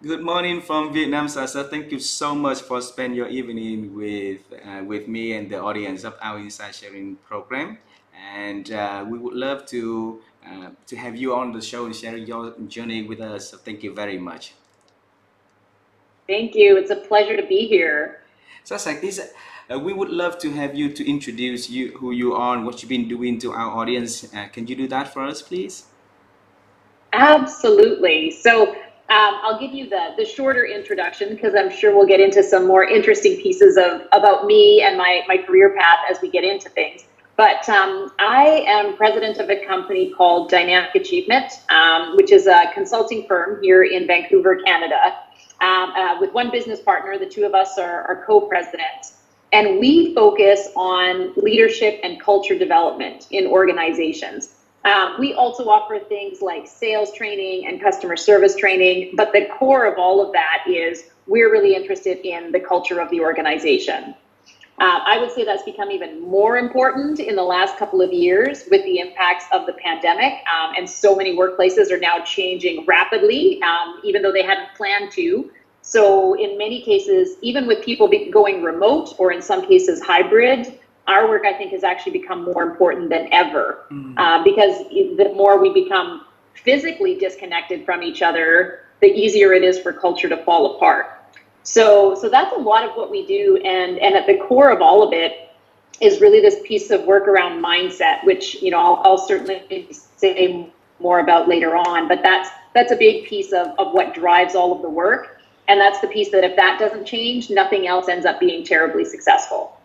Good morning from Vietnam, Sasja. Thank you so much for spending your evening with me and the audience of our Inside Sharing program. And we would love to have you on the show and share your journey with us. So thank you very much. Thank you. It's a pleasure to be here. So, like this, we would love to have you to introduce you who you are and what you've been doing to our audience. Can you do that for us, please? Absolutely. So I'll give you the shorter introduction because I'm sure we'll get into some more interesting pieces of about me and my career path as we get into things. But I am president of a company called Dynamic Achievement, which is a consulting firm here in Vancouver, Canada. With one business partner, the two of us are co-presidents. And we focus on leadership and culture development in organizations. We also offer things like sales training and customer service training, but the core of all of that is we're really interested in the culture of the organization. I would say that's become even more important in the last couple of years with the impacts of the pandemic. And so many workplaces are now changing rapidly, even though they hadn't planned to. So in many cases, even with people going remote or in some cases hybrid, our work, I think, has actually become more important than ever because the more we become physically disconnected from each other, the easier it is for culture to fall apart. So that's a lot of what we do, and at the core of all of it is really this piece of work around mindset, which I'll certainly say more about later on. But that's a big piece of what drives all of the work, and that's the piece that if that doesn't change, nothing else ends up being terribly successful.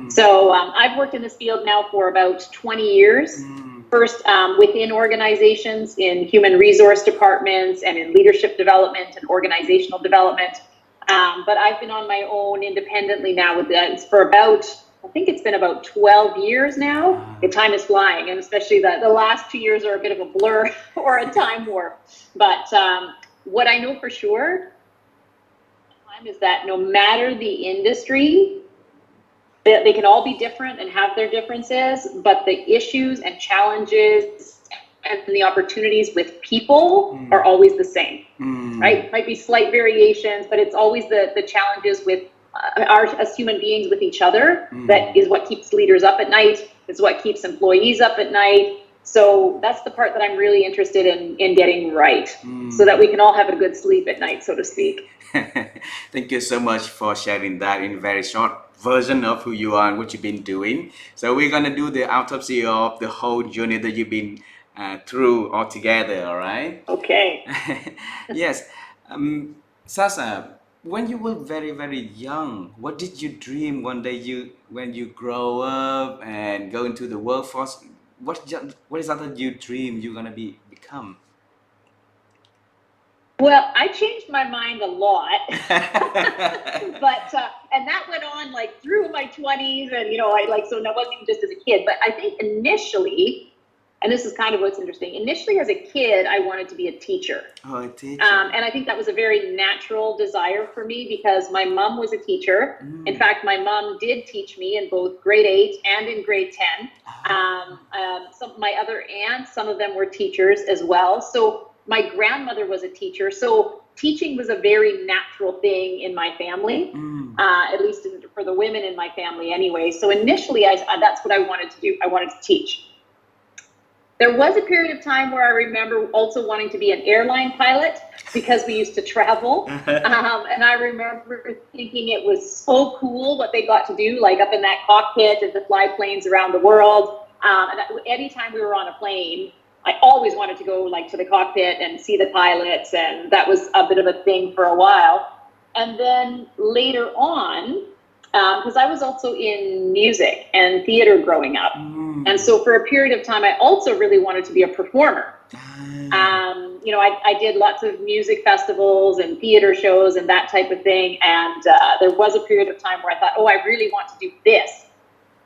So I've worked in this field now for about 20 years. First, within organizations, in human resource departments, and in leadership development and organizational development. But I've been on my own independently now with this for about, I think it's been about 12 years now. The time is flying, and especially the last 2 years are a bit of a blur or a time warp. But what I know for sure is that no matter the industry, they can all be different and have their differences, but the issues and challenges and the opportunities with people are always the same, right? Might be slight variations, but it's always the challenges with as human beings with each other that is what keeps leaders up at night. It's what keeps employees up at night. So that's the part that I'm really interested in getting right, so that we can all have a good sleep at night, so to speak. Thank you so much for sharing that in very short version of who you are and what you've been doing. So we're gonna do the autopsy of the whole journey that you've been through all together. All right? Okay. Yes. Sasa, when you were very young, what did you dream one day when you grow up and go into the workforce? What is that you dream you're gonna become? Well, I changed my mind a lot, but and that went on like through my 20s, and I like so that wasn't even just as a kid. But I think initially, and this is kind of what's interesting. Initially, as a kid, I wanted to be a teacher. Oh, a teacher. And I think that was a very natural desire for me because my mom was a teacher. In fact, my mom did teach me in both grade 8 and in grade 10. Some of my other aunts, some of them were teachers as well. So my grandmother was a teacher. So teaching was a very natural thing in my family, at least for the women in my family anyway. So initially, that's what I wanted to do. I wanted to teach. There was a period of time where I remember also wanting to be an airline pilot because we used to travel. And I remember thinking it was so cool what they got to do, like up in that cockpit and to fly planes around the world. And anytime we were on a plane, I always wanted to go like to the cockpit and see the pilots. And that was a bit of a thing for a while. And then later on, because I was also in music and theater growing up. And so for a period of time, I also really wanted to be a performer. I did lots of music festivals and theater shows and that type of thing. And there was a period of time where I thought, oh, I really want to do this.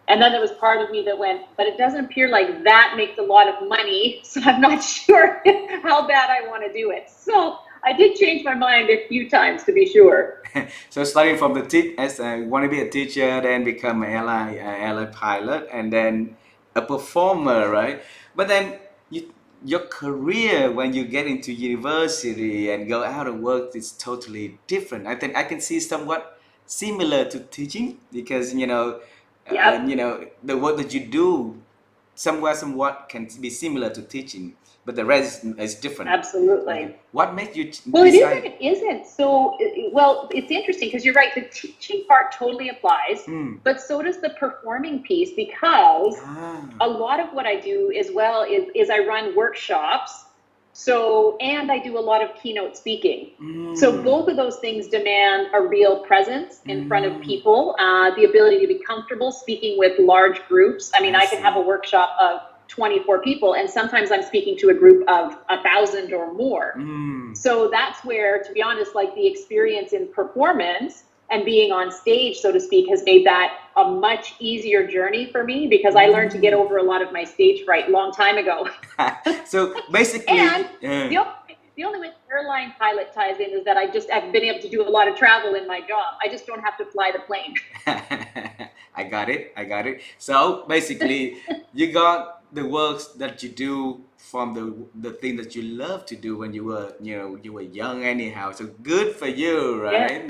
And then there was part of me that went, but it doesn't appear like that makes a lot of money. So I'm not sure how bad I want to do it. So I did change my mind a few times, to be sure. So starting from the as want to be a teacher, then become an airline pilot, and then a performer, right? But then your career when you get into university and go out and work is totally different. I think I can see somewhat similar to teaching because Yep, the work that you do somewhat can be similar to teaching, but the rest is different. Okay, absolutely. what made you Well, it is and decide? it isn't. So, well, it's interesting because you're right. The teaching part totally applies, Hmm. but so does the performing piece because Ah. a lot of what I do as well is I run workshops. So, and I do a lot of keynote speaking. So Mm. both of those things demand a real presence in front of Mm. people, the ability to be comfortable speaking with large groups. I mean, I I can have see. a workshop of 24 people, and sometimes I'm speaking to a group of 1,000 or more. Mm. So that's where, to be honest, like the experience in performance and being on stage, so to speak, has made that a much easier journey for me because I learned to get Mm. over a lot of my stage fright a long time ago. So And basically, the only way the airline pilot ties in is that I've been able to do a lot of travel in my job. I just don't have to fly the plane. I got it. I got it. So basically, you got the works that you do from the thing that you love to do when you were young anyhow. So good for you, Yeah. right?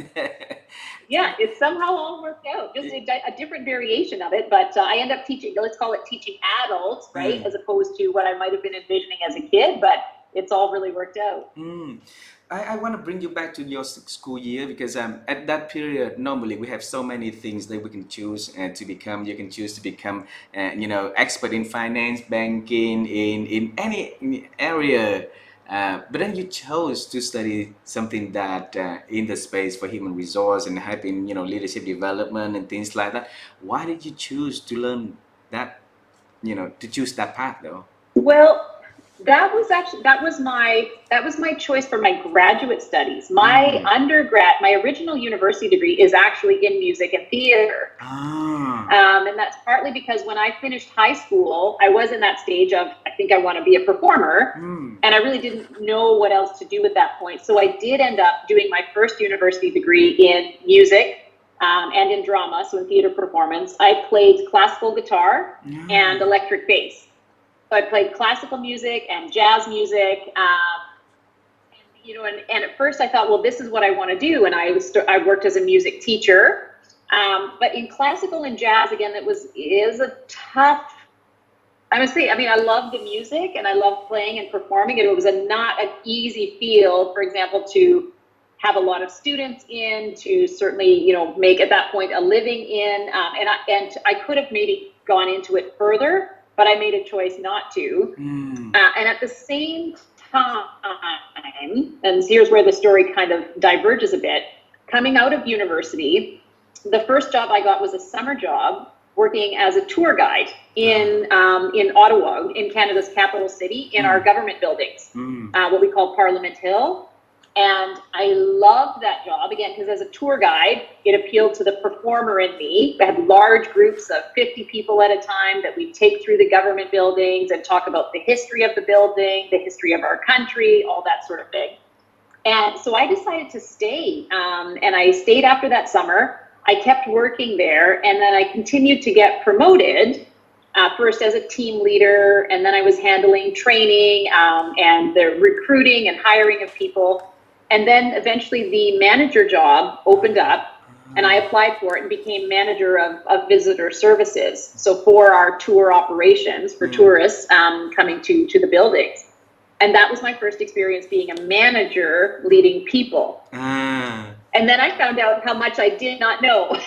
Yeah, it somehow all worked out. Just a different variation of it, but I end up teaching. Let's call it teaching adults, right, Mm. as opposed to what I might have been envisioning as a kid. But it's all really worked out. Mm. I want to bring you back to your school year because at that period normally we have so many things that we can choose to become. You can choose to become expert in finance, banking, in any area. But then you chose to study something that in the space for human resource and helping leadership development and things like that. Why did you choose to learn that? To choose that path though. Well, that was my choice for my graduate studies. My Mm. undergrad, my original university degree is actually in music and theater. Ah. And that's partly because when I finished high school, I was in that stage of, I think I want to be a performer. Mm. And I really didn't know what else to do at that point. So I did end up doing my first university degree in music and in drama, so in theater performance. I played classical guitar and Yeah. electric bass. So I played classical music and jazz music. And at first I thought, well, this is what I want to do. And I worked as a music teacher. But in classical and jazz, again, is a tough. I would say, I mean, I love the music and I love playing and performing. And it was not an easy field, for example, to have a lot of students in, to certainly, make at that point a living in. And I could have maybe gone into it further, but I made a choice not to. Mm. And at the same time, and here's where the story kind of diverges a bit, coming out of university, the first job I got was a summer job working as a tour guide Ah. in Ottawa, in Canada's capital city, in our Mm. government buildings, Mm. what we call Parliament Hill. And I loved that job, again, because as a tour guide, it appealed to the performer in me. I had large groups of 50 people at a time that we'd take through the government buildings and talk about the history of the building, the history of our country, all that sort of thing. And so I decided to stay. And I stayed after that summer. I kept working there, and then I continued to get promoted. First as a team leader, and then I was handling training and the recruiting and hiring of people. And then eventually the manager job opened up, and I applied for it and became manager of visitor services. So for our tour operations, for Mm. tourists coming to the buildings. And that was my first experience being a manager leading people. Ah. And then I found out how much I did not know.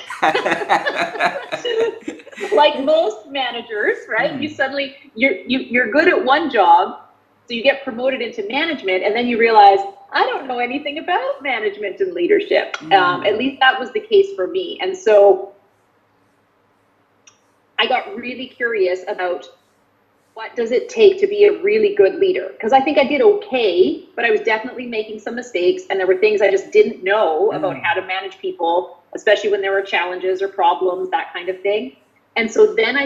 Like most managers, right? You Mm. suddenly you're good at one job, so you get promoted into management, and then you realize I don't know anything about management and leadership. At Mm. least that was the case for me, and so I got really curious about what does it take to be a really good leader? Because I think I did okay, but I was definitely making some mistakes, and there were things I just didn't know about Mm. how to manage people, especially when there were challenges or problems, that kind of thing. And so then I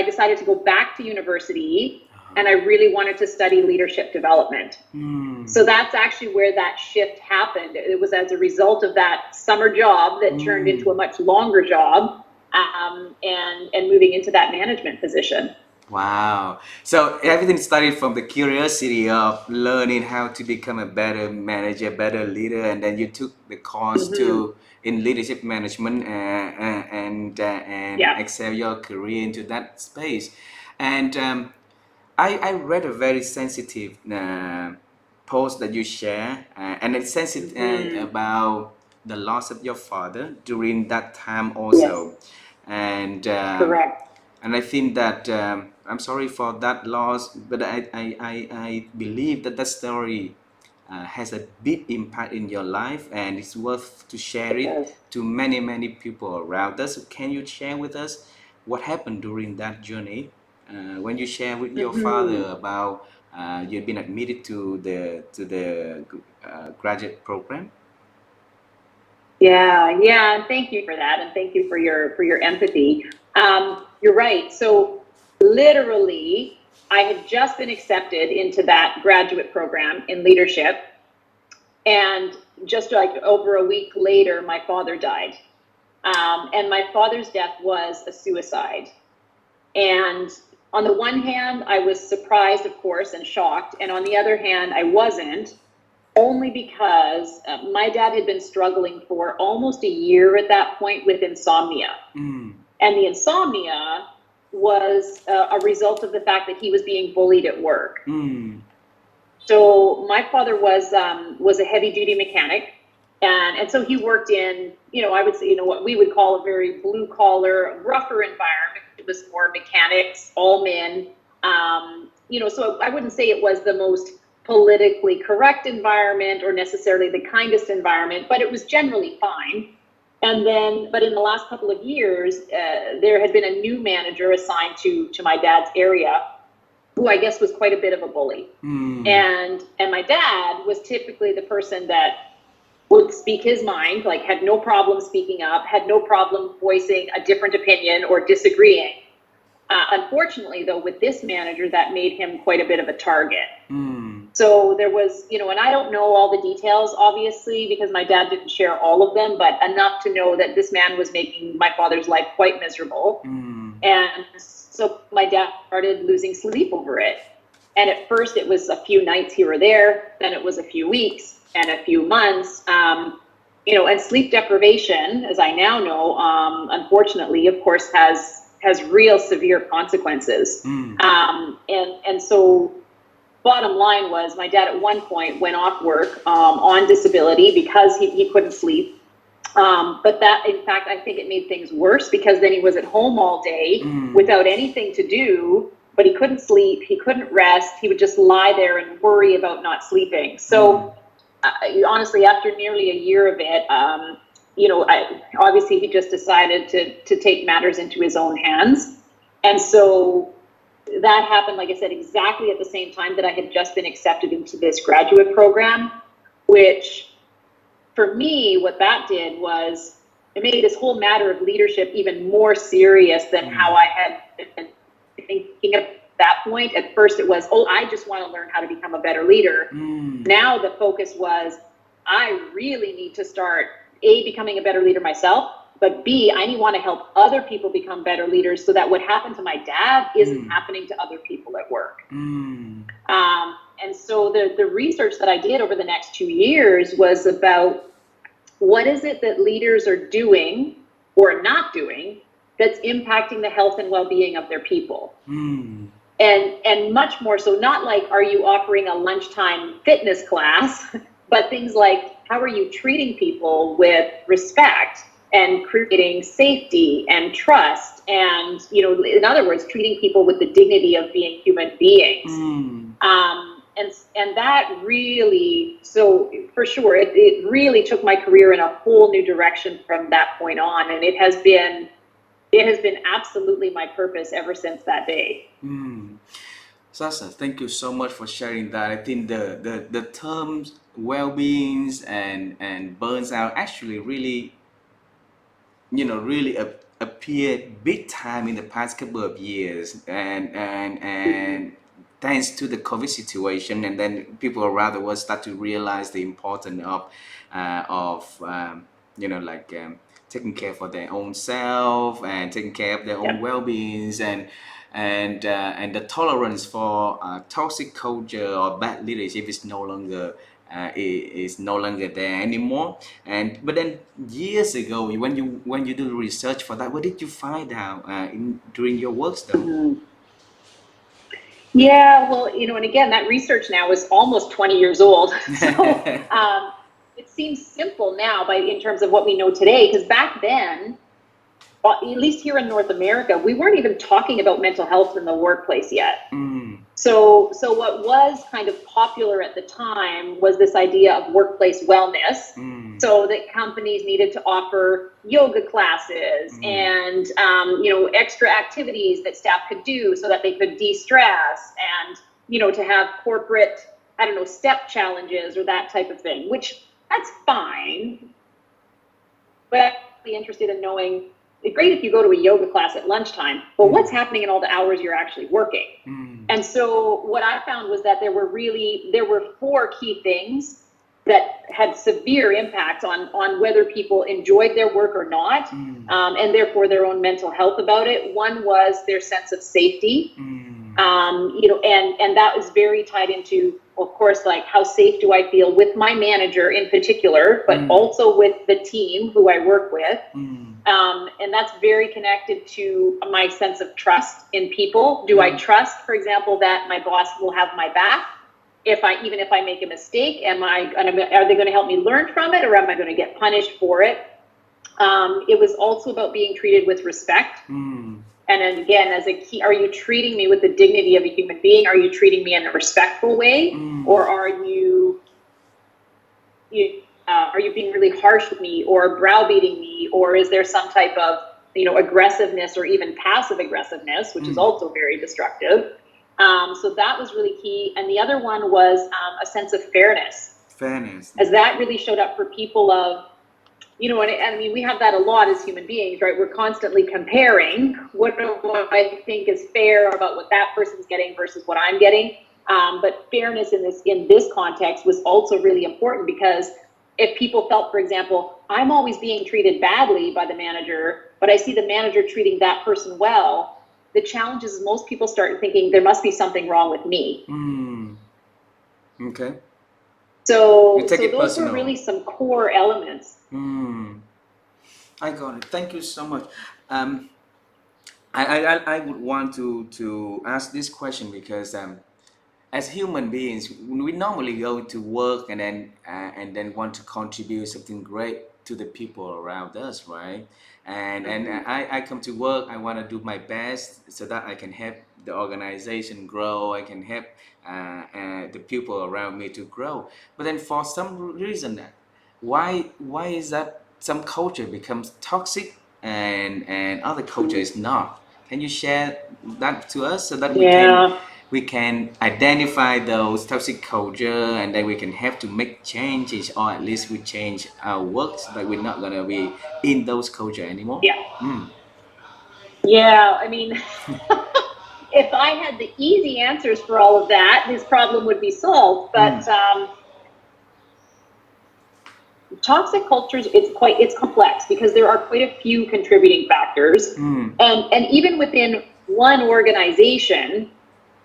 decided to go back to university, and I really wanted to study leadership development. Mm. So that's actually where that shift happened. It was as a result of that summer job that turned into a Mm. much longer job, and moving into that management position. Wow. So everything started from the curiosity of learning how to become a better manager, better leader, and then you took the course Hmm. to in leadership management and Yeah. excel your career into that space. And I read a very sensitive post that you share, and it's sensitive Hmm. about the loss of your father during that time Yes. also, and Correct. and I think that I'm sorry for that loss, but I believe that that story has a big impact in your life, and it's worth to share It it does. to many people around us. So can you share with us what happened during that journey when you share with your Hmm. father about you've been admitted to the graduate program? Yeah, yeah, and thank you for that, and thank you for your empathy. You're right. So literally, I had just been accepted into that graduate program in leadership, and just like over a week later, my father died. And my father's death was a suicide. And on the one hand, I was surprised, of course, and shocked, and on the other hand, I wasn't, only because my dad had been struggling for almost a year at that point with insomnia. Mm, And the insomnia was a result of the fact that he was being bullied at work. mm, So my father was a heavy duty mechanic, and so he worked in, I would say, what we would call a very blue collar, rougher environment. It was more mechanics, all men. So I wouldn't say it was the most politically correct environment or necessarily the kindest environment, but it was generally fine. And then, but in the last couple of years, there had been a new manager assigned to my dad's area, who I guess was quite a bit of a bully. mm, And my dad was typically the person that would speak his mind, like had no problem speaking up, had no problem voicing a different opinion or disagreeing. Unfortunately, though, with this manager, that made him quite a bit of a target. mm, So there was, and I don't know all the details, obviously, because my dad didn't share all of them, but enough to know that this man was making my father's life quite miserable. mm, And so my dad started losing sleep over it. And at first, it was a few nights here or there, then it was a few weeks and a few months. And sleep deprivation, as I now know, unfortunately, of course, has real severe consequences. mm, And so bottom line was my dad at one point went off work on disability because he couldn't sleep. But that, in fact, I think it made things worse because then he was at home all day mm, without anything to do, but he couldn't sleep, he couldn't rest, he would just lie there and worry about not sleeping. mm, So, honestly, after nearly a year of it, obviously he just decided to take matters into his own hands. And so that happened, like I said, exactly at the same time that I had just been accepted into this graduate program, which for me, what that did was it made this whole matter of leadership even more serious than how mm, I had been thinking at that point. At first, it was, oh, I just want to learn how to become a better leader. mm, Now, the focus was, I really need to start A, becoming a better leader myself, but B, I want to help other people become better leaders so that what happened to my dad isn't mm, happening to other people at work. mm, And so the research that I did over the next 2 years was about what is it that leaders are doing or not doing that's impacting the health and well-being of their people. mm, And much more so, not like, are you offering a lunchtime fitness class, but things like, how are you treating people with respect and creating safety and trust, and in other words, treating people with the dignity of being human beings. mm. And that really, so for sure, it really took my career in a whole new direction from that point on, and it has been absolutely my purpose ever since that day. Mm. Sasa, thank you so much for sharing that. I think the terms well-beings and burns out actually really really appeared big time in the past couple of years, and thanks to the COVID situation, and then people around the world start to realize the importance of taking care for their own self and taking care of their own Yep. well-beings, and the tolerance for toxic culture or bad leadership is no longer is no longer there anymore. And but then years ago, when you do research for that, what did you find out during your works though? Mhm. Yeah, well, and again, that research now is almost 20 years old. So it seems simple now in terms of what we know today, because back then, at least here in North America, we weren't even talking about mental health in the workplace yet. Mm, So what was kind of popular at the time was this idea of workplace wellness. mm, So that companies needed to offer yoga classes mm, and extra activities that staff could do so that they could de-stress, and to have corporate, I don't know, step challenges or that type of thing. Which that's fine, but I'm really interested in knowing. It's great if you go to a yoga class at lunchtime, but what's mm, happening in all the hours you're actually working? mm, And so what I found was that there were four key things that had severe impact on whether people enjoyed their work or not, mm, and therefore their own mental health about it. One was their sense of safety, mm, and that was very tied into, of course, like, how safe do I feel with my manager in particular, but mm, also with the team who I work with. mm, And that's very connected to my sense of trust in people. Do I mm, trust, for example, that my boss will have my back? Even if I make a mistake, are they going to help me learn from it, or am I going to get punished for it? It was also about being treated with respect. mm, And then again, as a key, are you treating me with the dignity of a human being? Are you treating me in a respectful way? mm, Or are you being really harsh with me or browbeating me? Or is there some type of, aggressiveness or even passive aggressiveness, which is mm. also very destructive? So that was really key. And the other one was a sense of fairness, Fairness. as that really showed up for people of, and I mean, we have that a lot as human beings, right? We're constantly comparing what I think is fair about what that person's getting versus what I'm getting. But fairness in this context was also really important, because if people felt, for example, I'm always being treated badly by the manager, but I see the manager treating that person well, the challenge is most people start thinking there must be something wrong with me. Mm, okay. You So take so it those were personal. really some core elements. Mm, I got it. Thank you so much. Um, I would want to ask this question because as human beings, we normally go to work and then want to contribute something great to the people around us, right? And Mhm. I come to work. I want to do my best so that I can help the organization grow. I can help the people around me to grow. But then for some reason, why is that some culture becomes toxic and other culture is not? Can you share that to us so that Yeah. we can identify those toxic culture and then we can have to make changes, or at least we change our work so that we're not gonna be in those culture anymore. Yeah. Mm. Yeah. I mean, if I had the easy answers for all of that, this problem would be solved. But Mm. toxic cultures, it's complex, because there are quite a few contributing factors, Mm. and even within one organization,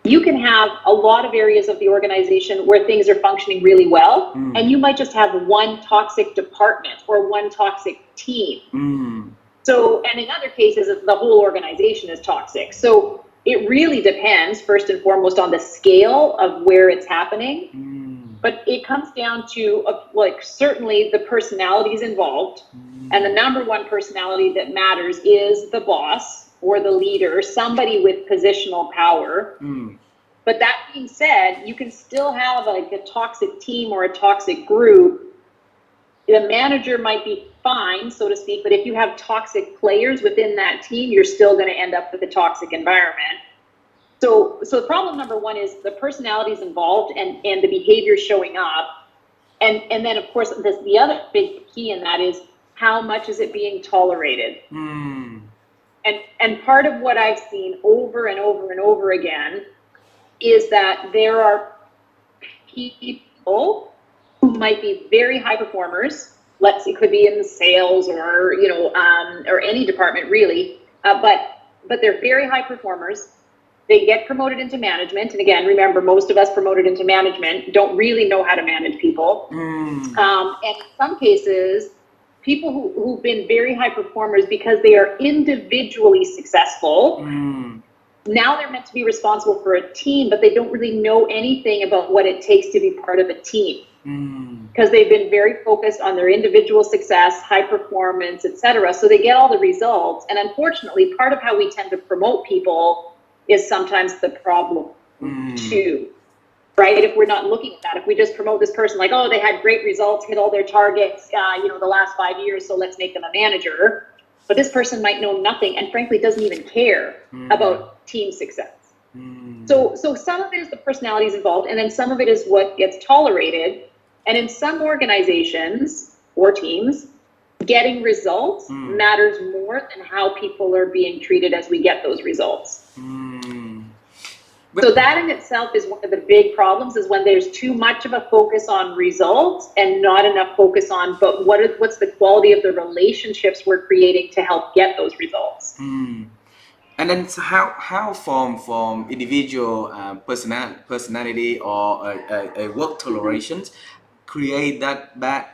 you can have a lot of areas of the organization where things are functioning really well, and Mm. you might just have one toxic department or one toxic team. Mm. So, and in other cases, the whole organization is toxic. So it really depends, first and foremost, on the scale of where it's happening. Mm. But it comes down to, like, certainly the personalities involved. And the Mm. number one personality that matters is the boss or the leader, somebody with positional power. Mm. But that being said, you can still have like a toxic team or a toxic group. The manager might be fine, so to speak, but if you have toxic players within that team, you're still going to end up with a toxic environment. So problem number one is the personalities involved and the behavior showing up. And then, of course, the other big key in that is, how much is it being tolerated? Mm. And part of what I've seen over and over and over again is that there are people who might be very high performers, it could be in sales or, or any department really, but they're very high performers. They get promoted into management. And again, remember, most of us promoted into management don't really know how to manage people. And in some cases, people who've been very high performers because they are individually successful, now they're meant to be responsible for a team, but they don't really know anything about what it takes to be part of a team. Because they've been very focused on their individual success, high performance, etc. So they get all the results. And unfortunately, part of how we tend to promote people is sometimes the problem too, right? If we're not looking at that, if we just promote this person like, oh, they had great results, hit all their targets, the last 5 years, so let's make them a manager. But this person might know nothing and frankly doesn't even care about team success. So some of it is the personalities involved, and then some of it is what gets tolerated. And in some organizations or teams, getting results matters more than how people are being treated as we get those results. So that in itself is one of the big problems, is when there's too much of a focus on results and not enough focus on, but what's the quality of the relationships we're creating to help get those results. And then so how from individual personality or a work tolerations create that bad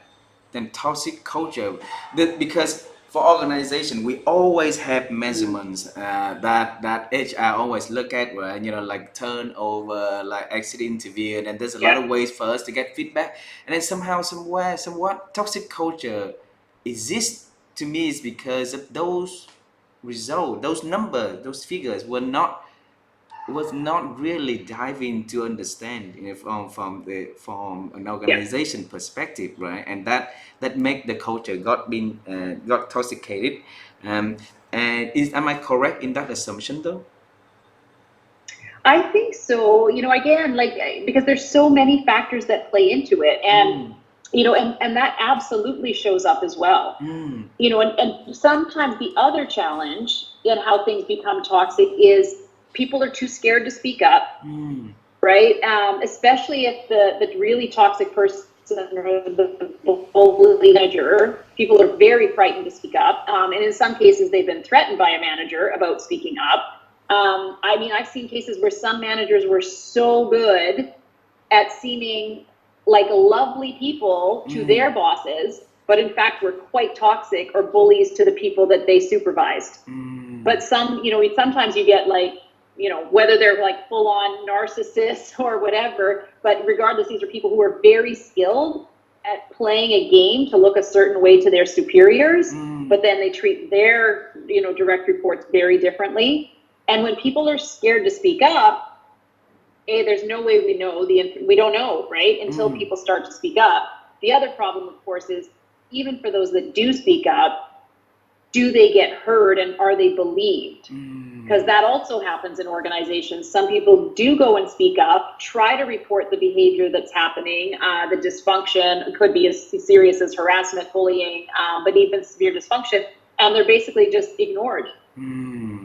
and toxic culture? Because for organization we always have measurements that HR always look at, right? Like turnover, like exit interview, and then there's a lot of ways for us to get feedback. And then somehow, somewhere, somewhat toxic culture exists. To me, is because of those results, those numbers, those figures was not really diving to understand, from an organization perspective, right? And that make the culture got toxicated. And am I correct in that assumption though? I think so. Again, because there's so many factors that play into it, and and that absolutely shows up as well. And sometimes the other challenge in how things become toxic is people are too scared to speak up, right? Especially if the really toxic person or the bully manager, people are very frightened to speak up, and in some cases they've been threatened by a manager about speaking up. I've seen cases where some managers were so good at seeming like lovely people to their bosses, but in fact were quite toxic or bullies to the people that they supervised. But sometimes you get whether they're like full on narcissists or whatever, but regardless, these are people who are very skilled at playing a game to look a certain way to their superiors, but then they treat their, direct reports very differently. And when people are scared to speak up, there's no way we don't know, right? Until people start to speak up. The other problem, of course, is even for those that do speak up, do they get heard and are they believed? Because that also happens in organizations. Some people do go and speak up, try to report the behavior that's happening, the dysfunction. It could be as serious as harassment, bullying, but even severe dysfunction, and they're basically just ignored.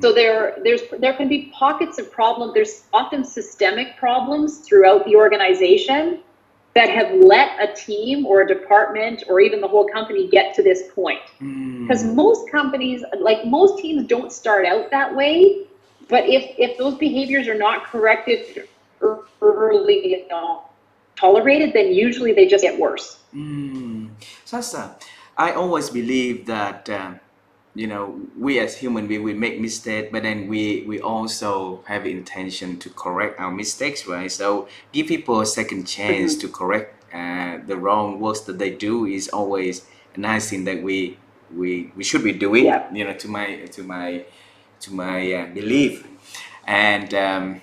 So there can be pockets of problem. There's often systemic problems throughout the organization that have let a team or a department or even the whole company get to this point. Because most companies, like most teams, don't start out that way. But if those behaviors are not corrected early, tolerated, then usually they just get worse. Sasa, I always believe that we as human we make mistakes, but then we also have intention to correct our mistakes, right? So give people a second chance to correct the wrong works that they do is always a nice thing that we should be doing. To my belief. And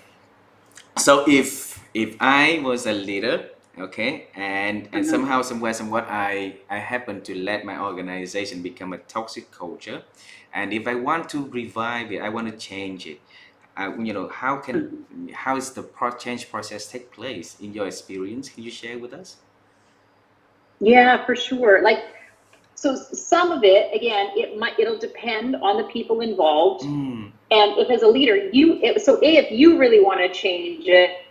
so if I was a leader, okay, and somehow, somewhere, somewhat, I happen to let my organization become a toxic culture, and if I want to revive it, I want to change it. How is the change process take place in your experience? Can you share with us? Yeah, for sure. So some of it, again, it'll depend on the people involved. And if as a leader, if you really want to change it,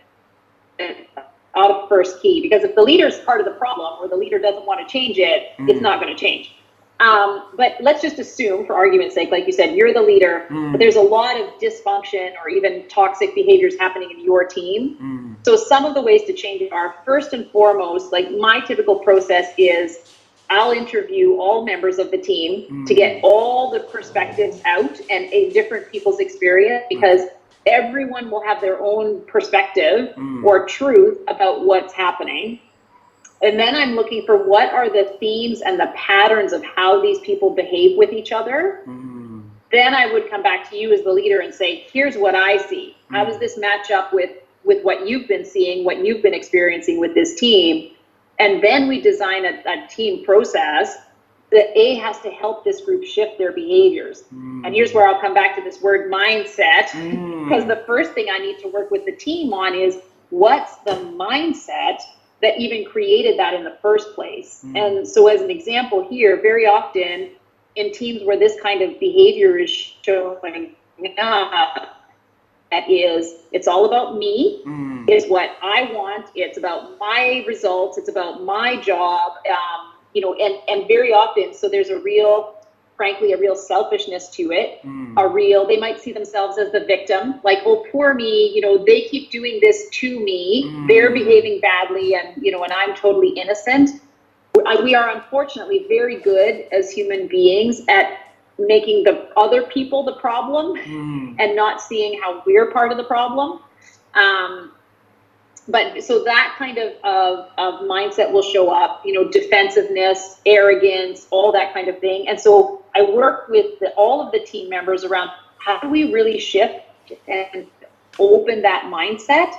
out of first key, because if the leader is part of the problem or the leader doesn't want to change it, it's not going to change. But let's just assume, for argument's sake, like you said, you're the leader, but there's a lot of dysfunction or even toxic behaviors happening in your team. So some of the ways to change it are, first and foremost, like my typical process is I'll interview all members of the team to get all the perspectives out and different people's experience, because everyone will have their own perspective or truth about what's happening. And then I'm looking for what are the themes and the patterns of how these people behave with each other. Then I would come back to you as the leader and say, here's what I see. How does this match up with what you've been seeing, what you've been experiencing with this team? And then we design a team process that has to help this group shift their behaviors. And here's where I'll come back to this word mindset, because the first thing I need to work with the team on is what's the mindset that even created that in the first place. And so as an example here, very often in teams where this kind of behavior is showing up, that is, it's all about me, is what I want, it's about my results, it's about my job, and very often, so there's frankly, a real selfishness to it, they might see themselves as the victim, like, oh, poor me, they keep doing this to me, they're behaving badly, and I'm totally innocent. We are unfortunately very good as human beings at making the other people the problem and not seeing how we're part of the problem. But so that kind of mindset will show up, defensiveness, arrogance, all that kind of thing. And so I work with all of the team members around how do we really shift and open that mindset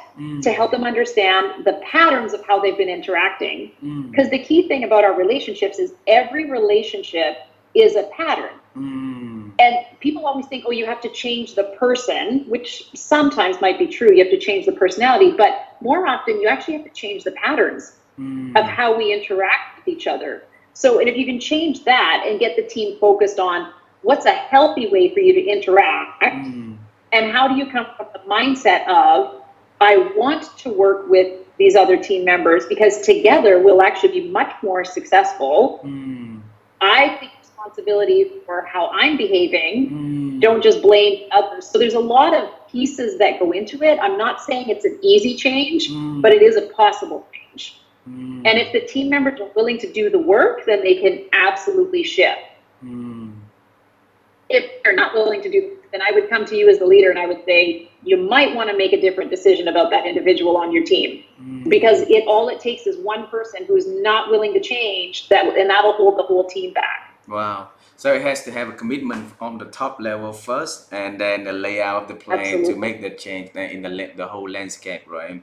to help them understand the patterns of how they've been interacting. Because the key thing about our relationships is every relationship is a pattern. And people always think, oh, you have to change the person, which sometimes might be true. You have to change the personality, but more often you actually have to change the patterns of how we interact with each other. So, and if you can change that and get the team focused on what's a healthy way for you to interact, and how do you come from the mindset of, I want to work with these other team members because together we'll actually be much more successful. I think responsibility for how I'm behaving, don't just blame others. So there's a lot of pieces that go into it. I'm not saying it's an easy change, but it is a possible change. And if the team members are willing to do the work, then they can absolutely shift. If they're not willing to do, then I would come to you as the leader and I would say, you might want to make a different decision about that individual on your team. Because all it takes is one person who's not willing to change, and that'll hold the whole team back. Wow. So it has to have a commitment on the top level first, and then the layout, the plan Absolutely. to make the change in the whole landscape, right?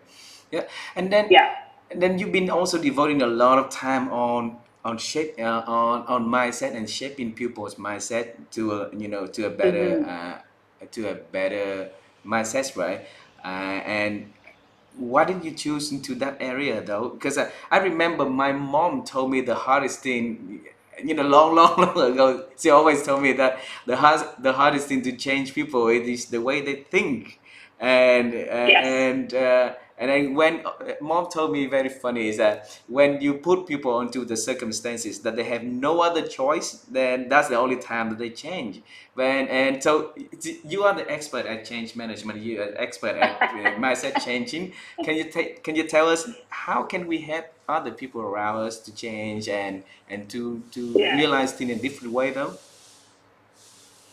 Yeah. And then you've been also devoting a lot of time on mindset and shaping people's mindset to a better mindset, right? And why did you choose into that area though? Because I remember my mom told me the hardest thing, long, long, long ago. She always told me that the hardest thing to change people is the way they think. And then when mom told me very funny is that when you put people onto the circumstances that they have no other choice, then that's the only time that they change. So you are the expert at change management. You are expert at mindset changing. Can you tell us how can we help other people around us to change and to realize things in a different way though?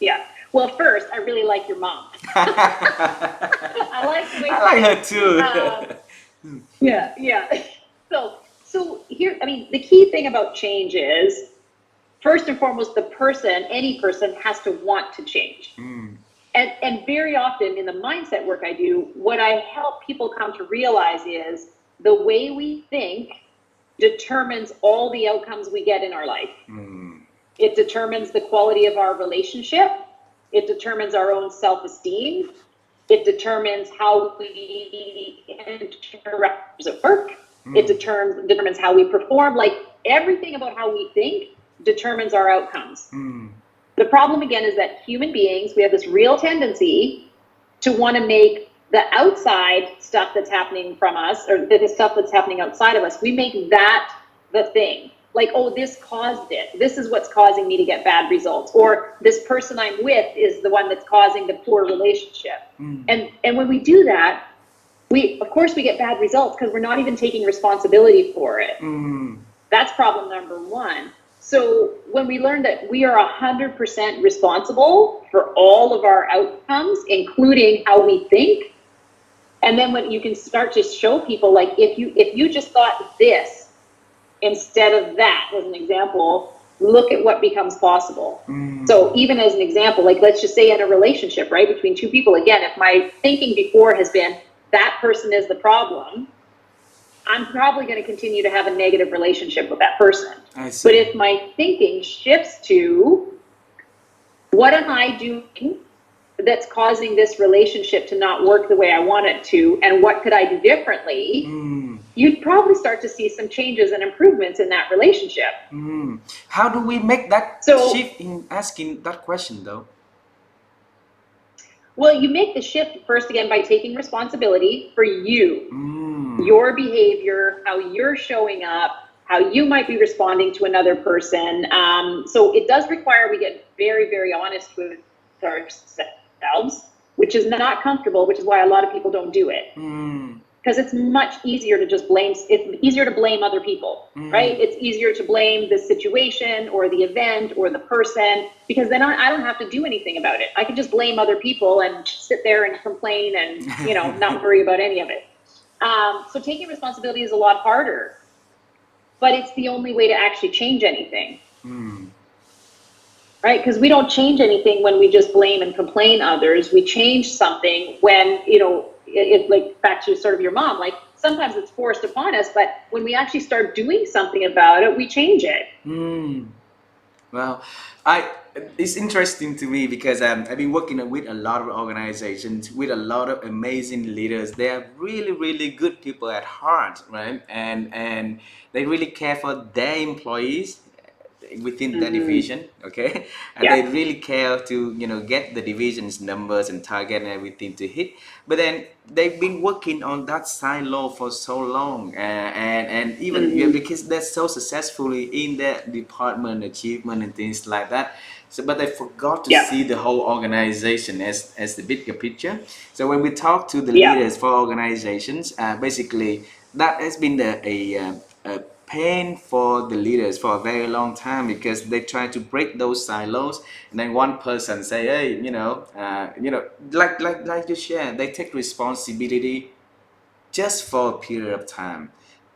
Yeah. Well, first, I really like your mom. I like the way I like her too. Yeah. So here, I mean, the key thing about change is, first and foremost, any person has to want to change. And very often in the mindset work I do, what I help people come to realize is the way we think determines all the outcomes we get in our life. It determines the quality of our relationship. It determines our own self-esteem. It determines how we interact at work. It determines how we perform. Like, everything about how we think determines our outcomes. The problem, again, is that human beings, we have this real tendency to want to make the outside stuff that's happening from us, or the stuff that's happening outside of us, we make that the thing. Like, oh, this caused it. This is what's causing me to get bad results. Or this person I'm with is the one that's causing the poor relationship. And when we do that, of course we get bad results because we're not even taking responsibility for it. That's problem number one. So when we learn that we are 100% responsible for all of our outcomes, including how we think, and then when you can start to show people, like, if you just thought this instead of that, as an example, look at what becomes possible. So even as an example, like, let's just say in a relationship, right, between two people, again, if my thinking before has been that person is the problem, I'm probably going to continue to have a negative relationship with that person. But if my thinking shifts to, what am I doing that's causing this relationship to not work the way I want it to, and what could I do differently? You'd probably start to see some changes and improvements in that relationship. How do we make that shift in asking that question, though? Well, you make the shift first, again, by taking responsibility for you, your behavior, how you're showing up, how you might be responding to another person. So it does require we get very, very honest with ourselves, which is not comfortable, which is why a lot of people don't do it. Because it's much easier to just blame. It's easier to blame other people, right? It's easier to blame the situation or the event or the person, because then I don't have to do anything about it. I can just blame other people and sit there and complain and, not worry about any of it. So taking responsibility is a lot harder, but it's the only way to actually change anything. Right? Because we don't change anything when we just blame and complain others. We change something when, it like back to sort of your mom, like sometimes it's forced upon us, but when we actually start doing something about it, we change it. Well, it's interesting to me because I've been working with a lot of organizations, with a lot of amazing leaders. They are really, really good people at heart, right? And they really care for their employees within the division, okay, and they really care to get the division's numbers and target and everything to hit. But then they've been working on that silo for so long, and even because they're so successfully in their department achievement and things like that. So, but they forgot to see the whole organization as the bigger picture. So when we talk to the leaders for organizations, basically that has been a pain for the leaders for a very long time, because they try to break those silos, and then one person say, hey, like you share, they take responsibility just for a period of time,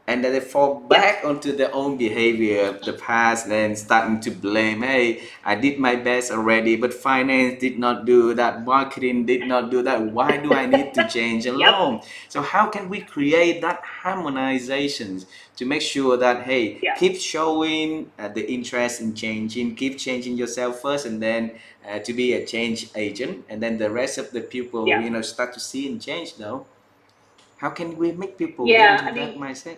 and then they fall back onto their own behavior of the past, then starting to blame, hey, I did my best already, but finance did not do that, marketing did not do that, why do I need to change alone? So how can we create that harmonizations to make sure that, hey, keep showing the interest in changing, keep changing yourself first, and then to be a change agent, and then the rest of the people start to see and change, though. How can we make people get into that mindset?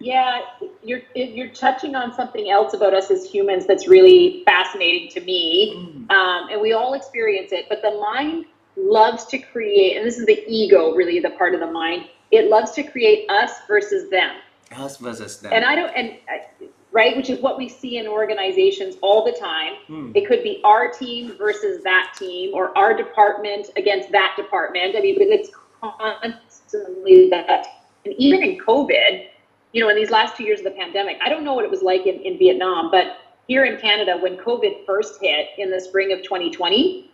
Yeah, you're touching on something else about us as humans that's really fascinating to me, and we all experience it. But the mind loves to create, and this is the ego, really, the part of the mind. It loves to create us versus them. Us versus them. And right, which is what we see in organizations all the time. It could be our team versus that team, or our department against that department. I mean, it's constantly that. And even in COVID, in these last 2 years of the pandemic, I don't know what it was like in Vietnam, but here in Canada, when COVID first hit in the spring of 2020,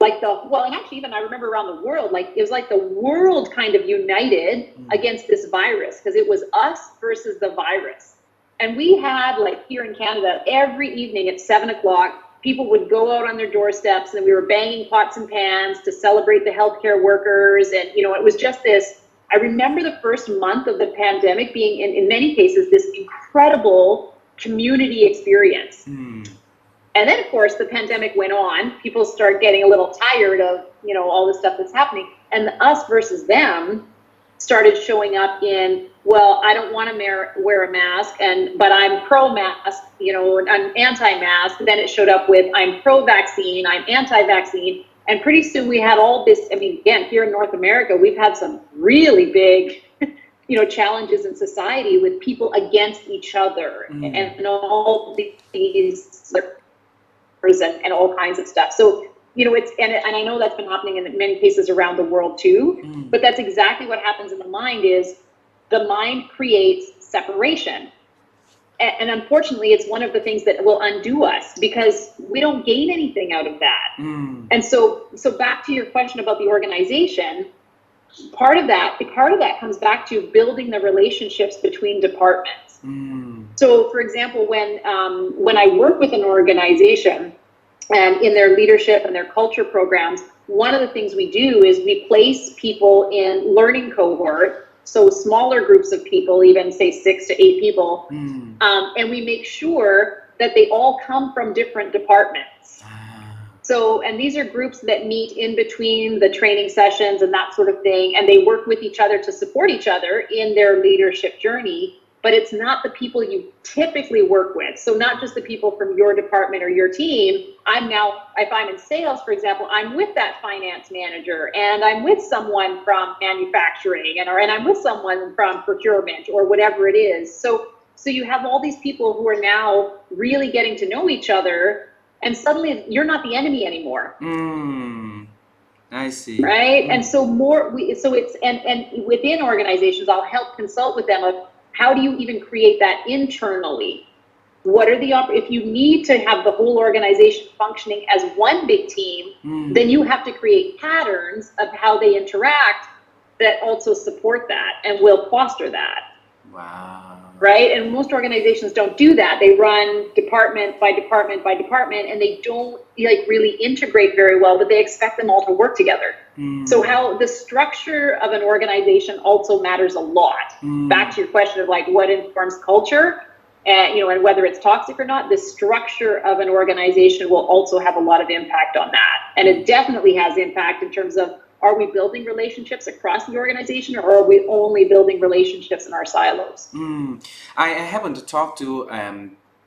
and actually even I remember around the world, like it was like the world kind of united against this virus, because it was us versus the virus. And we had, like, here in Canada, every evening at 7:00, people would go out on their doorsteps, and we were banging pots and pans to celebrate the healthcare workers. And, it was just this, I remember the first month of the pandemic being, in many cases, this incredible community experience. And then, of course, the pandemic went on. People start getting a little tired of, all the stuff that's happening. And the us versus them started showing up in, well, I don't want to wear a mask, but I'm pro-mask, I'm anti-mask. Then it showed up with, I'm pro-vaccine, I'm anti-vaccine. And pretty soon we had all this, I mean, again, here in North America, we've had some really big, challenges in society with people against each other and all these and all kinds of stuff. So, it's, and I know that's been happening in many cases around the world too, but that's exactly what happens in the mind is the mind creates separation. And unfortunately, it's one of the things that will undo us because we don't gain anything out of that. And so back to your question about the organization, part of that comes back to building the relationships between departments. So, for example, when I work with an organization and in their leadership and their culture programs, one of the things we do is we place people in learning cohort. So smaller groups of people, even say 6 to 8 people, and we make sure that they all come from different departments. So, and these are groups that meet in between the training sessions and that sort of thing, and they work with each other to support each other in their leadership journey, but it's not the people you typically work with. So not just the people from your department or your team. If I'm in sales, for example, I'm with that finance manager, and I'm with someone from manufacturing, and I'm with someone from procurement or whatever it is. So you have all these people who are now really getting to know each other, and suddenly you're not the enemy anymore. I see. Right? And so and within organizations, I'll help consult with them of how do you even create that internally? What are if you need to have the whole organization functioning as one big team, then you have to create patterns of how they interact that also support that and will foster that. Wow. Right? And most organizations don't do that. They run department by department by department, and they don't really integrate very well, but they expect them all to work together. So how the structure of an organization also matters a lot. Back to your question of what informs culture, and whether it's toxic or not, the structure of an organization will also have a lot of impact on that. And it definitely has impact in terms of, are we building relationships across the organization, or are we only building relationships in our silos? I happened to talk to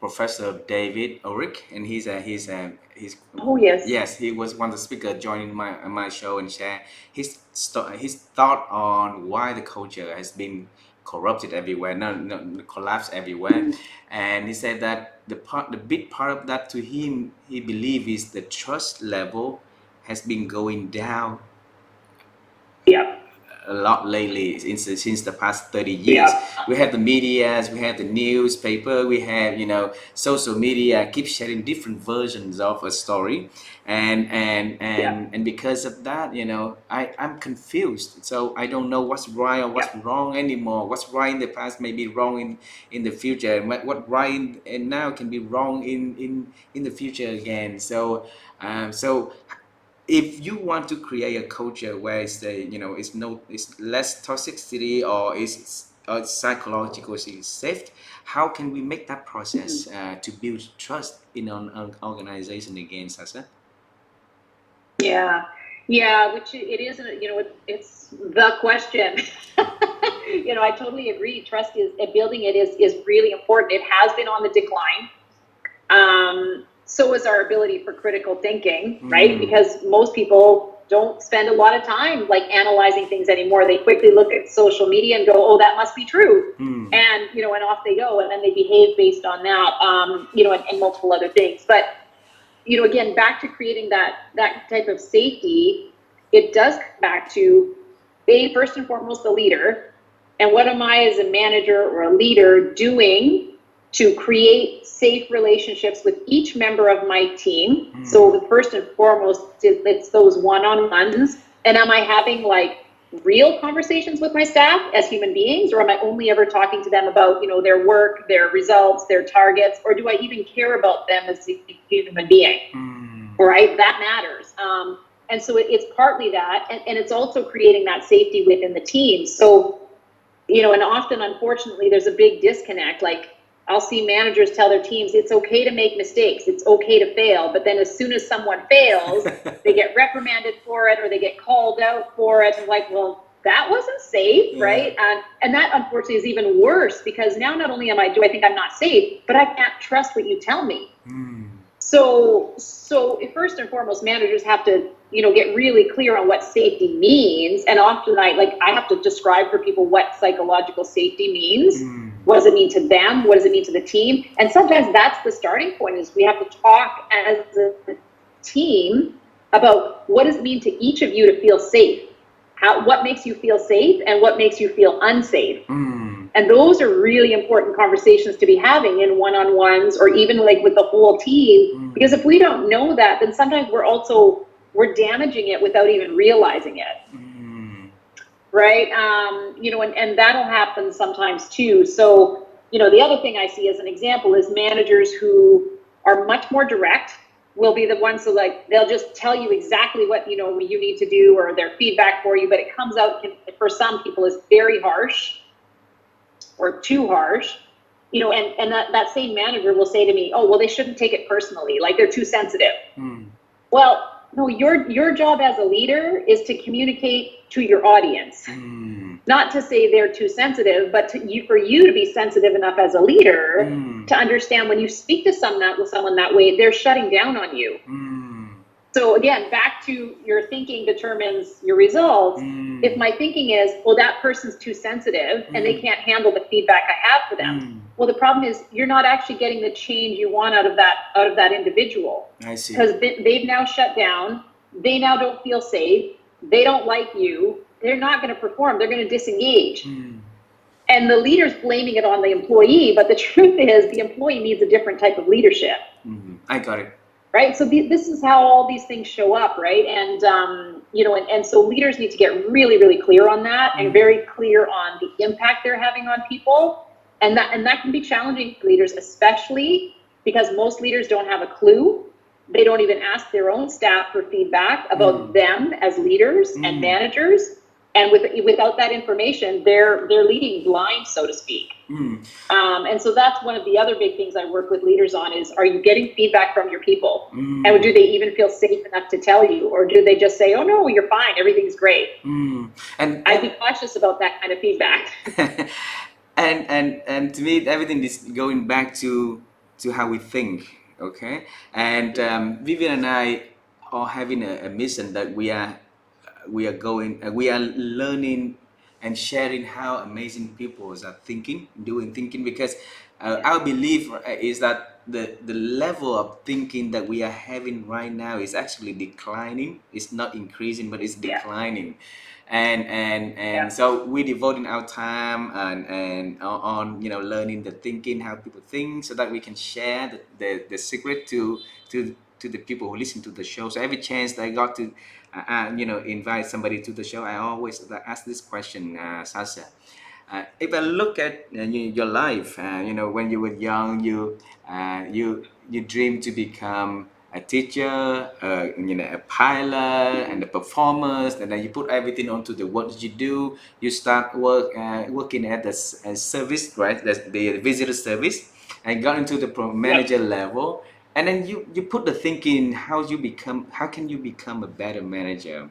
Professor David Ulrich, and he's oh yes, yes, he was one of the speakers joining my show and share his thought on why the culture has been corrupted everywhere, no collapsed everywhere, and he said that the big part of that to him, he believes, is the trust level has been going down a lot lately since the past 30 years. We have the medias, we have the newspaper, we have social media keep sharing different versions of a story, and because of that, I'm confused. So I don't know what's right or what's wrong anymore. What's right in the past may be wrong in the future, and what right and now can be wrong in the future again. So if you want to create a culture where it's it's less toxicity, or it's psychologically safe, how can we make that process to build trust in an organization again, Sasha? Which it is, it's the question. I totally agree. Trust building it is really important. It has been on the decline. So is our ability for critical thinking, right? Because most people don't spend a lot of time analyzing things anymore. They quickly look at social media and go, "Oh, that must be true," and and off they go, and then they behave based on that, and multiple other things. But again, back to creating that type of safety, it does come back to first and foremost the leader, and what am I as a manager or a leader doing to create safe relationships with each member of my team. So the first and foremost, it's those one-on-ones. And am I having real conversations with my staff as human beings, or am I only ever talking to them about their work, their results, their targets, or do I even care about them as a human being? Right, that matters. And so it's partly that, and it's also creating that safety within the team. So and often, unfortunately, there's a big disconnect. I'll see managers tell their teams it's okay to make mistakes, it's okay to fail, but then as soon as someone fails, they get reprimanded for it, or they get called out for it, and well, that wasn't safe, right? And that unfortunately is even worse, because now not only do I think I'm not safe, but I can't trust what you tell me. So first and foremost, managers have to, get really clear on what safety means. And often I have to describe for people what psychological safety means. What does it mean to them? What does it mean to the team? And sometimes that's the starting point, is we have to talk as a team about what does it mean to each of you to feel safe? What makes you feel safe and what makes you feel unsafe? And those are really important conversations to be having in one-on-ones, or even like with the whole team, because if we don't know that, then sometimes we're damaging it without even realizing it. Right? And that'll happen sometimes too. So, the other thing I see as an example is managers who are much more direct will be the ones who they'll just tell you exactly what you need to do, or their feedback for you, but it comes out for some people is very harsh or too harsh, and that same manager will say to me, oh, well, they shouldn't take it personally, like they're too sensitive. Well, no, your job as a leader is to communicate to your audience. Not to say they're too sensitive, but for you to be sensitive enough as a leader to understand when you speak to someone that way, they're shutting down on you. So again, back to your thinking determines your results. If my thinking is, well, that person's too sensitive and they can't handle the feedback I have for them. Well, the problem is you're not actually getting the change you want out of that individual. I see. Because they've now shut down. They now don't feel safe. They don't like you. They're not going to perform. They're going to disengage. And the leader's blaming it on the employee, but the truth is the employee needs a different type of leadership. I got it. Right? So this is how all these things show up, right? And, and so leaders need to get really, really clear on that, and very clear on the impact they're having on people. And that can be challenging for leaders, especially because most leaders don't have a clue. They don't even ask their own staff for feedback about them as leaders and managers. And without that information, they're leading blind, so to speak. And so that's one of the other big things I work with leaders on is, are you getting feedback from your people? And do they even feel safe enough to tell you? Or do they just say, oh, no, you're fine, everything's great? And I'd be cautious about that kind of feedback. and to me, everything is going back to how we think, okay? And Vivian and I are having a mission that we are learning and sharing how amazing people are thinking, because our belief is that the level of thinking that we are having right now is actually declining. It's not increasing, but it's declining. And so we're devoting our time and on learning the thinking, how people think, so that we can share the secret to the people who listen to the show. So every chance that I got to invite somebody to the show, I always ask this question, Sasja. If I look at your life, when you were young, you dreamed to become a teacher, a pilot, and a performer, and then you put everything onto the what did you do? You start working at the service, right? That's the visitor service, and got into the manager level. And then you put the thinking how can you become a better manager,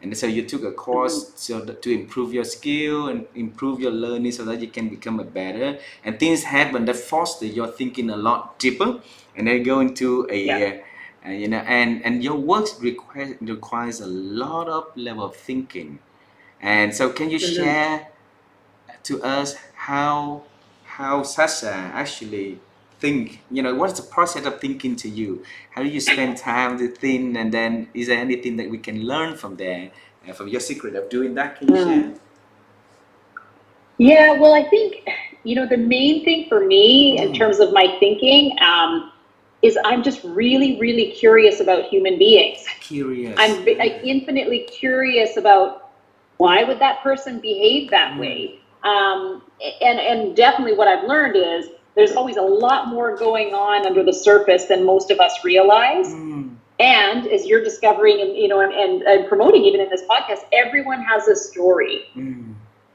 and so you took a course to improve your skill and improve your learning so that you can become a better, and things happen that foster your thinking a lot deeper, and then go into and your work requires a lot of level of thinking. And so can you share to us how Sasha actually think, what's the process of thinking to you? How do you spend time to think, and then is there anything that we can learn from there, from your secret of doing that? Can you share? Yeah, well, I think, the main thing for me in terms of my thinking is I'm just really, really curious about human beings. Curious. I'm infinitely curious about why would that person behave that way? And definitely what I've learned is there's always a lot more going on under the surface than most of us realize. And as you're discovering and promoting even in this podcast, everyone has a story.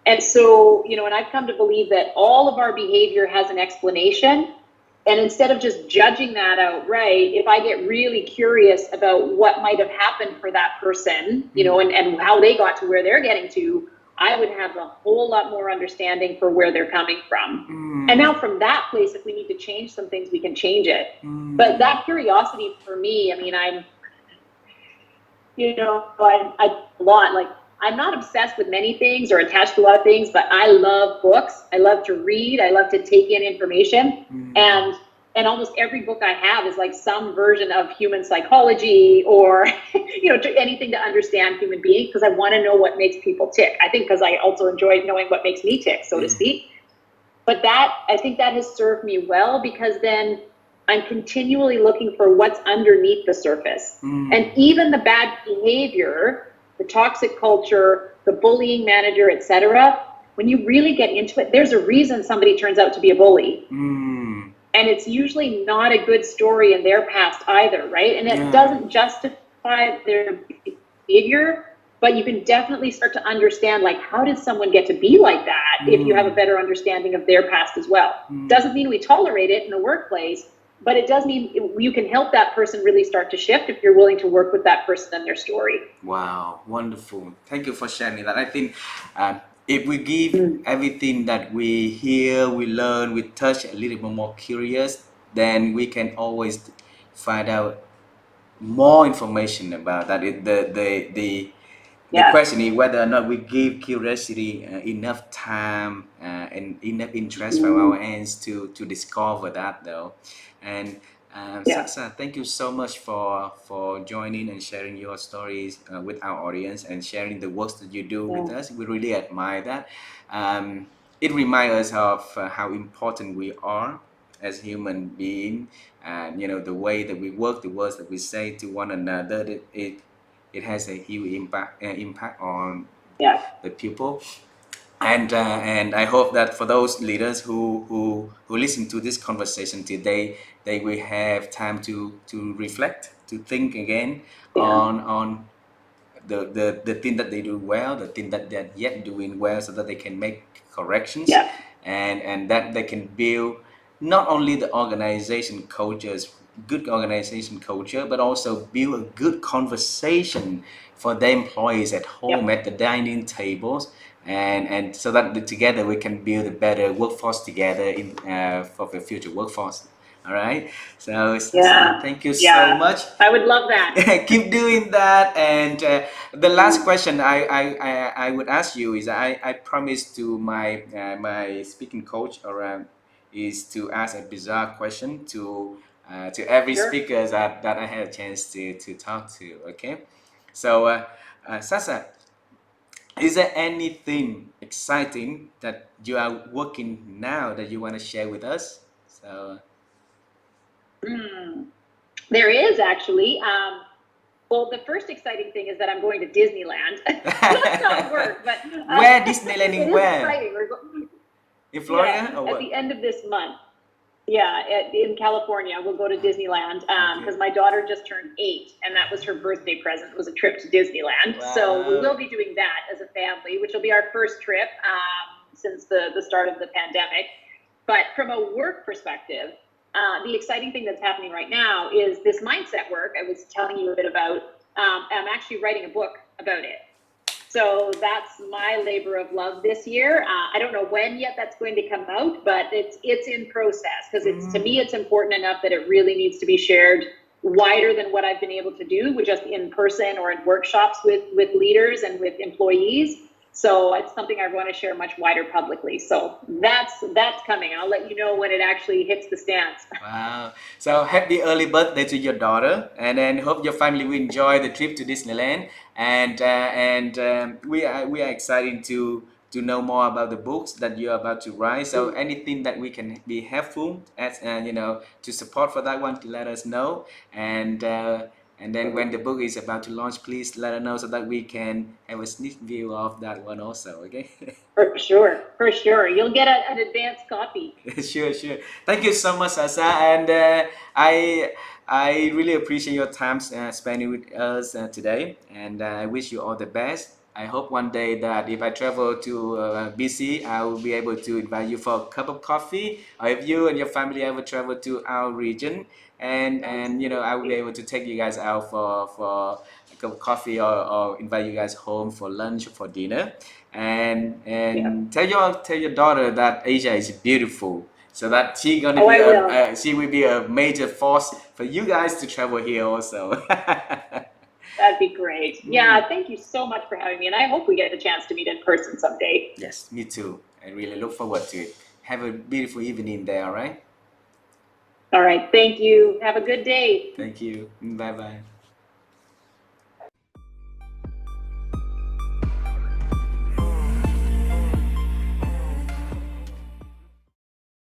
And so, and I've come to believe that all of our behavior has an explanation. And instead of just judging that outright, if I get really curious about what might have happened for that person, and how they got to where they're getting to, I would have a whole lot more understanding for where they're coming from. And Mm. now from that place, if we need to change some things, we can change it. But Mm. that curiosity for me, I mean, I a lot like I'm not obsessed with many things or attached to a lot of things, but I love books. I love to read. I love to take in information, Mm. and almost every book I have is like some version of human psychology or anything to understand human beings because I want to know what makes people tick. I think because I also enjoy knowing what makes me tick, so to Yeah. speak. But that I think that has served me well because then I'm continually looking for what's underneath the surface. And Mm. even the bad behavior, the toxic culture, the bullying manager, etc., when you really get into it, there's a reason somebody turns out to be a bully. Mm. And it's usually not a good story in their past either, right? And it Yeah. doesn't justify their behavior, but you can definitely start to understand, like, how did someone get to be like that if you have a Mm. better understanding of their past as well. Mm. Doesn't mean we tolerate it in the workplace, but it does mean you can help that person really start to shift if you're willing to work with that person and their story. Wow, wonderful. Thank you for sharing that. I think if we give Mm. everything that we hear, we learn, we touch a little bit more curious, then we can always find out more information about that. The Yeah. question is whether or not we give curiosity enough time and enough interest from our Mm. ends to discover that though. And Yeah. Sasha, thank you so much for joining and sharing your stories with our audience and sharing the works that you do with Yeah. us. We really admire that. Um, it reminds us of how important we are as human beings, and the way that we work, the words that we say to one another, it has a huge impact on Yeah. the people. And I hope that for those leaders who listen to this conversation today, they will have time to reflect, to think again Yeah. on the thing that they do well, the thing that they're yet doing well, so that they can make corrections, Yeah. and that they can build not only the organization cultures, good organization culture, but also build a good conversation for the employees at home Yep. at the dining tables, and so that together we can build a better workforce together in for the future workforce. All right. So Sasha, Yeah. thank you so Yeah. much. I would love that. Keep doing that. And the last question I would ask you is I promised to my speaking coach around is to ask a bizarre question to every Sure. speaker that I had a chance to talk to. Okay, so Sasa, is there anything exciting that you are working now that you want to share with us? So. Mm. There is actually. Well, the first exciting thing is that I'm going to Disneyland. So that's not work, but Where Disneyland it in is where? exciting. In Yeah, Florida or at the what? end of this month. Yeah, in California, we'll go to Disneyland Okay. because my daughter just turned 8, and that was her birthday present. Was a trip to Disneyland. So we will Wow. be doing that as a family, which will be our first trip since the start of the pandemic. But from a work perspective, the exciting thing that's happening right now is this mindset work I was telling you a bit about. I'm actually writing a book about it. So that's my labor of love this year. I don't know when yet that's going to come out, but it's in process because it's to me Mm. it's important enough that it really needs to be shared wider than what I've been able to do with just in person or in workshops with leaders and with employees. So it's something I want to share much wider publicly. So that's coming. I'll let you know when it actually hits the stands. Wow. So happy early birthday to your daughter, and then hope your family will enjoy the trip to Disneyland. And we are excited to know more about the books that you're about to write. So anything that we can be helpful as to support for that one, to let us know. And then when the book is about to launch, please let us know so that we can have a sneak view of that one also. Okay. For sure, for sure. You'll get an advanced copy. Sure, sure. Thank you so much, Asa, and I I really appreciate your time spending with us today, and I wish you all the best. I hope one day that if I travel to BC, I will be able to invite you for a cup of coffee. Or if you and your family ever travel to our region, and I will be able to take you guys out for a cup of coffee, or invite you guys home for lunch or for dinner, and Yeah. tell your daughter that Asia is beautiful, so that Oh, I will. she will be a major force for you guys to travel here also. That'd be great. Mm. Yeah, thank you so much for having me, and I hope we get a chance to meet in person someday. Yes, me too. I really look forward to it. Have a beautiful evening there, all right? All right, thank you. Have a good day. Thank you. Bye bye.